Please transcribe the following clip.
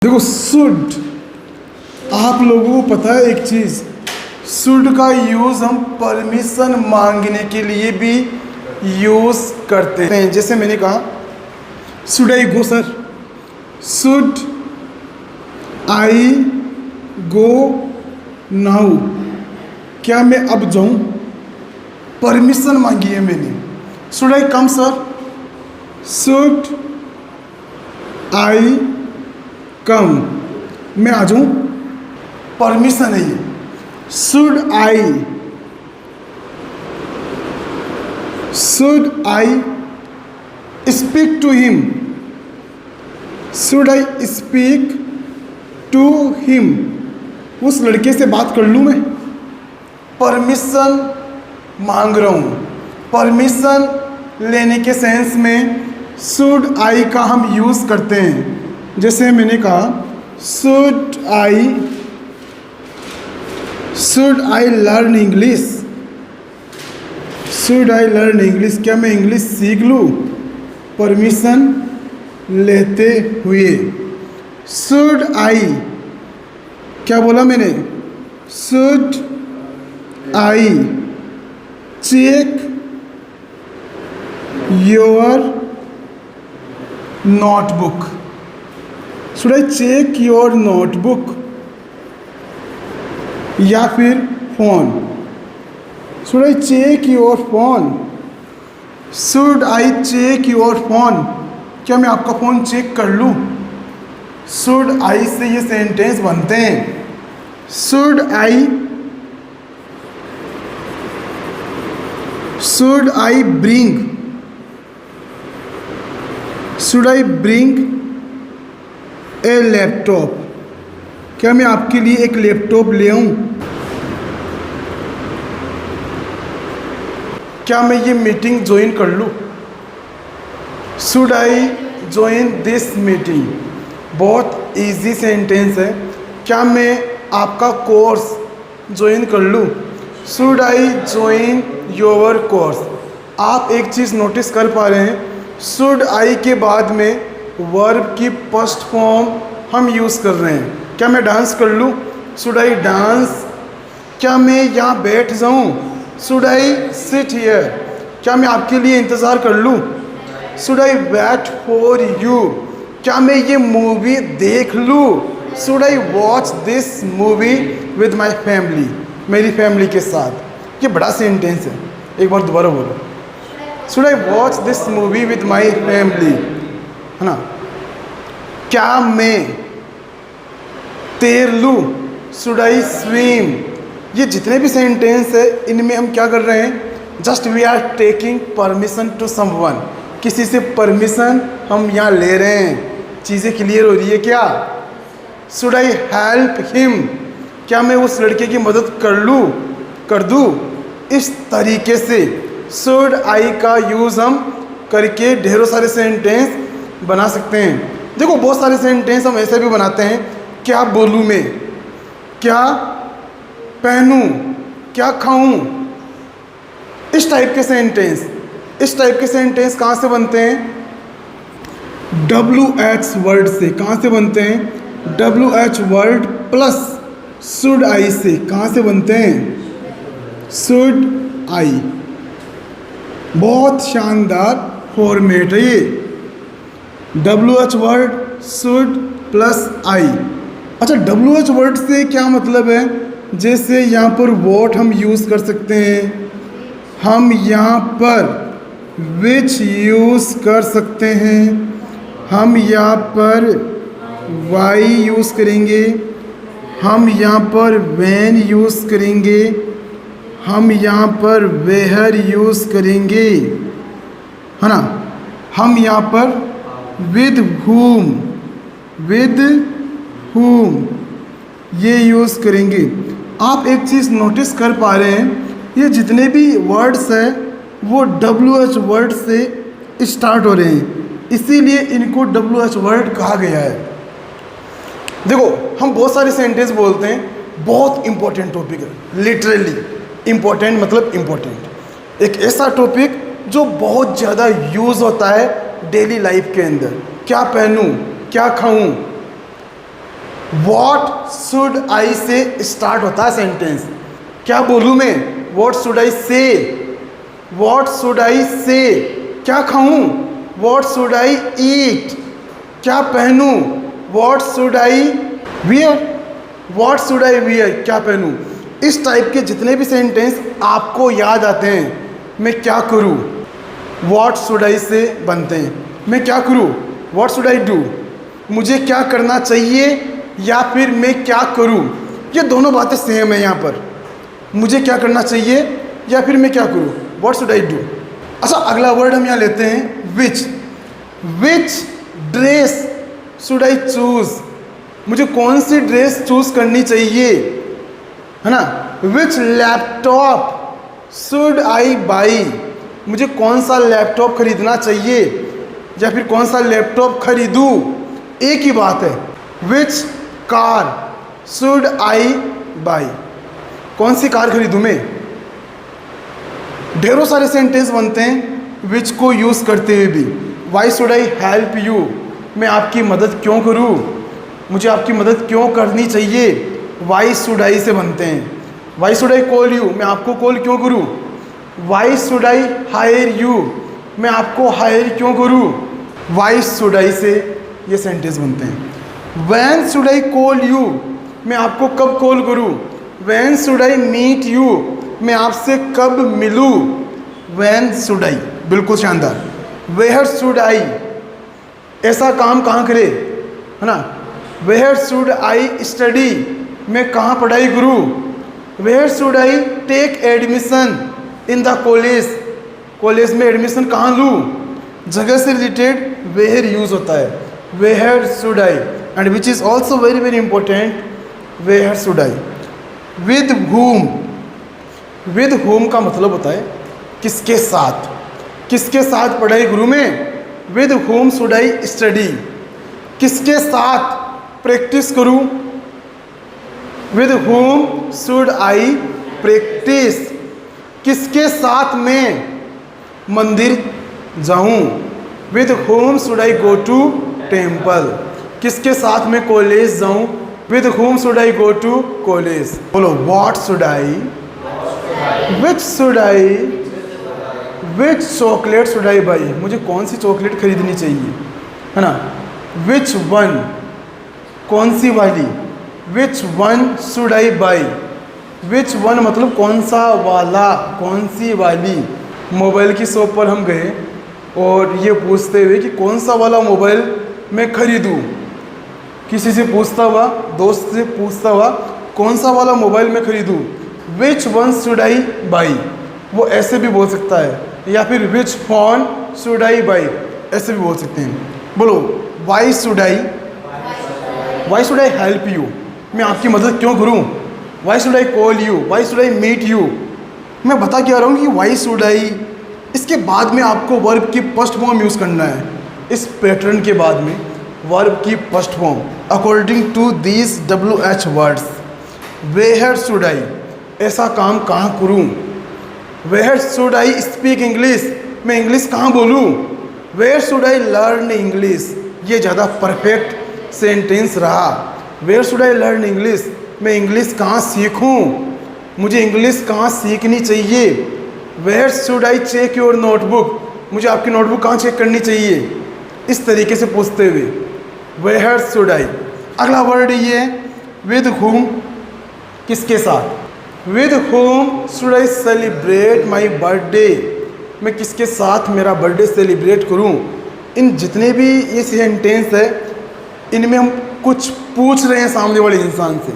देखो शुड, आप लोगों को पता है एक चीज़, शुड का यूज़ हम परमिशन मांगने के लिए भी यूज़ करते हैं। जैसे मैंने कहा should I go sir, should I go now, क्या मैं अब जाऊं? परमिशन मांगी है मैंने। Should I come sir, should I come, मैं आ जाऊं? परमिशन है ये। Should I speak to him, should I speak to him, उस लड़के से बात कर लूँ मैं? परमिशन मांग रहा हूँ। परमिशन लेने के सेंस में शुड आई का हम यूज़ करते हैं। जैसे मैंने कहा should I learn English, should I learn English, क्या मैं इंग्लिश सीख लूँ? परमिशन लेते हुए। शुड आई, क्या बोला मैंने? Should I check your notebook, should I check your notebook? या फिर phone, should I check your phone? Should I check your phone, क्या मैं आपका फ़ोन चेक कर लूँ? शुड आई से ये सेंटेंस बनते हैं। Should I bring a laptop, क्या मैं आपके लिए एक लैपटॉप ले आऊं? क्या मैं ये मीटिंग ज्वाइन कर लूँ? Should I join this meeting? बहुत इजी सेंटेंस है। क्या मैं आपका कोर्स ज्वाइन कर लूँ? Should I join your course? आप एक चीज़ नोटिस कर पा रहे हैं, शुड आई के बाद में वर्ब की फर्स्ट फॉर्म हम यूज़ कर रहे हैं। क्या मैं डांस कर लूँ? Should I dance? क्या मैं यहाँ बैठ जाऊँ? Should I sit here? क्या मैं आपके लिए इंतज़ार कर लूँ? Should I wait for you? क्या मैं ये मूवी देख लूँ? Should I watch this movie with my family? मेरी फैमिली के साथ। ये बड़ा सेंटेंस है, एक बार दोबारा बोलो। Should I watch this movie with my family, है ना? क्या मैं तैर लूँ? Should I swim? ये जितने भी सेंटेंस है इनमें हम क्या कर रहे हैं? Just we are taking permission to someone, किसी से परमिशन हम यहाँ ले रहे हैं। चीज़ें क्लियर हो रही है क्या? Should I help him? क्या मैं उस लड़के की मदद कर दूँ? इस तरीके से शुड आई का यूज़ हम करके ढेरों सारे सेंटेंस बना सकते हैं। देखो बहुत सारे सेंटेंस हम ऐसे भी बनाते हैं, क्या बोलूँ मैं, क्या पहनूँ, क्या खाऊँ, इस टाइप के सेंटेंस कहाँ से बनते हैं? WH वर्ड से। कहाँ से बनते हैं? WH word plus should I से। कहाँ से बनते हैं? Should I. बहुत शानदार फॉर्मेट है ये। WH वर्ड शुड प्लस आई। अच्छा, WH वर्ड से क्या मतलब है? जैसे यहाँ पर वॉट हम यूज़ कर सकते हैं, हम यहाँ पर विच यूज़ कर सकते हैं, हम यहाँ पर वाई यूज़ करेंगे, हम यहाँ पर व्हेन यूज़ करेंगे, हम यहाँ पर वेयर यूज़ करेंगे, है ना? हम यहाँ पर विद whom ये यूज़ करेंगे। आप एक चीज़ नोटिस कर पा रहे हैं, ये जितने भी वर्ड्स हैं वो WH वर्ड से स्टार्ट हो रहे हैं, इसीलिए इनको WH वर्ड कहा गया है। देखो हम बहुत सारे सेंटेंस बोलते हैं, बहुत इंपॉर्टेंट टॉपिक है, लिटरली इंपॉर्टेंट मतलब इंपॉर्टेंट, एक ऐसा टॉपिक जो बहुत ज़्यादा यूज़ होता है डेली लाइफ के अंदर। क्या पहनूं, क्या खाऊं, वॉट शुड आई से स्टार्ट होता है सेंटेंस। क्या बोलूँ मैं? वॉट शुड आई से। वॉट शुड आई से, क्या खाऊं? वॉट शुड आई ईट, क्या पहनूं? What should I wear, what should I wear, क्या पहनूं? इस टाइप के जितने भी सेंटेंस आपको याद आते हैं, मैं क्या करूं, वॉट शुड आई से बनते हैं। मैं क्या करूं, वॉट शुड आई डू, मुझे क्या करना चाहिए या फिर मैं क्या करूं। ये दोनों बातें सेम है यहाँ पर। मुझे क्या करना चाहिए या फिर मैं क्या करूं, वॉट शुड आई डू। अच्छा, अगला वर्ड हम यहाँ लेते हैं विच। विच ड्रेस शुड आई चूज, मुझे कौन सी ड्रेस चूज करनी चाहिए, है ना। विच लैपटॉप शुड आई बाई, मुझे कौन सा लैपटॉप खरीदना चाहिए या फिर कौन सा लैपटॉप खरीदूं, एक ही बात है। Which car should I by, कौन सी कार खरीदूं मैं। ढेरों सारे सेंटेंस बनते हैं विच को यूज़ करते हुए भी। Y should I help you, मैं आपकी मदद क्यों करूं, मुझे आपकी मदद क्यों करनी चाहिए, वाई शुड आई से बनते हैं। Y should I call you, मैं आपको कॉल क्यों करूं। Y should I hire you, मैं आपको हायर क्यों करूं। वाई शुड आई से ये सेंटेंस बनते हैं। When should I call you, मैं आपको कब कॉल करूं। When should I meet you, मैं आपसे कब मिलूं। वैन शुड आई, बिल्कुल शानदार। वेयर शुड आई, ऐसा काम कहाँ करे, है ना। वेयर शुड आई स्टडी, मैं कहाँ पढ़ाई करूँ। Where should I take admission in the college, college में एडमिशन कहाँ लूँ। जगह से रिलेटेड वेयर यूज़ होता है, where should I. And which is also very very important, where should I. With whom, with whom का मतलब होता है किसके साथ, किसके साथ पढ़ाई करूँ मैं। With whom should I study, किसके साथ प्रैक्टिस करूँ। With whom should I practise, किसके साथ मैं मंदिर जाऊँ। With whom should I go to temple, किसके साथ मैं कॉलेज जाऊँ। With whom should I go to college. बोलो, what should I, which should I, which chocolate should I buy, मुझे कौन सी चॉकलेट खरीदनी चाहिए, है ना। विच वन, कौन सी वाली। विच one should I by, which one मतलब कौन सा वाला, कौन सी वाली। मोबाइल की शॉप पर हम गए और ये पूछते हुए कि कौन सा वाला मोबाइल मैं खरीदूँ। किसी से पूछता हुआ, दोस्त से पूछता हुआ, कौन सा वाला मोबाइल मैं खरीदूँ। Which one should I buy, वो ऐसे भी बोल सकता है, या फिर which phone should I buy, ऐसे भी बोल सकते हैं। बोलो, why should I, why should I help you, मैं आपकी मदद क्यों करूँ। Why should I call you, why should I meet you. मैं बता क्या रहा हूँ कि वाई शुड आई, इसके बाद में आपको वर्ब की फर्स्ट फॉर्म यूज़ करना है। इस पैटर्न के बाद में वर्ब की first form according to these WH words. Where should I, ऐसा काम कहाँ करूँ। Where should I speak English, मैं इंग्लिश कहाँ बोलूँ। Where should I learn English, ये ज़्यादा परफेक्ट सेंटेंस रहा। Where should I learn English, मैं इंग्लिश कहाँ सीखूँ, मुझे इंग्लिश कहाँ सीखनी चाहिए। Where should I check your notebook, मुझे आपकी नोटबुक कहाँ चेक करनी चाहिए। इस तरीके से पूछते हुए वेयर शुड आई। अगला वर्ड ये है विद whom, किसके साथ। With whom should I celebrate my birthday, मैं किसके साथ मेरा बर्थडे सेलिब्रेट करूं। इन जितने भी ये सेंटेंस है, इनमें हम कुछ पूछ रहे हैं सामने वाले इंसान से।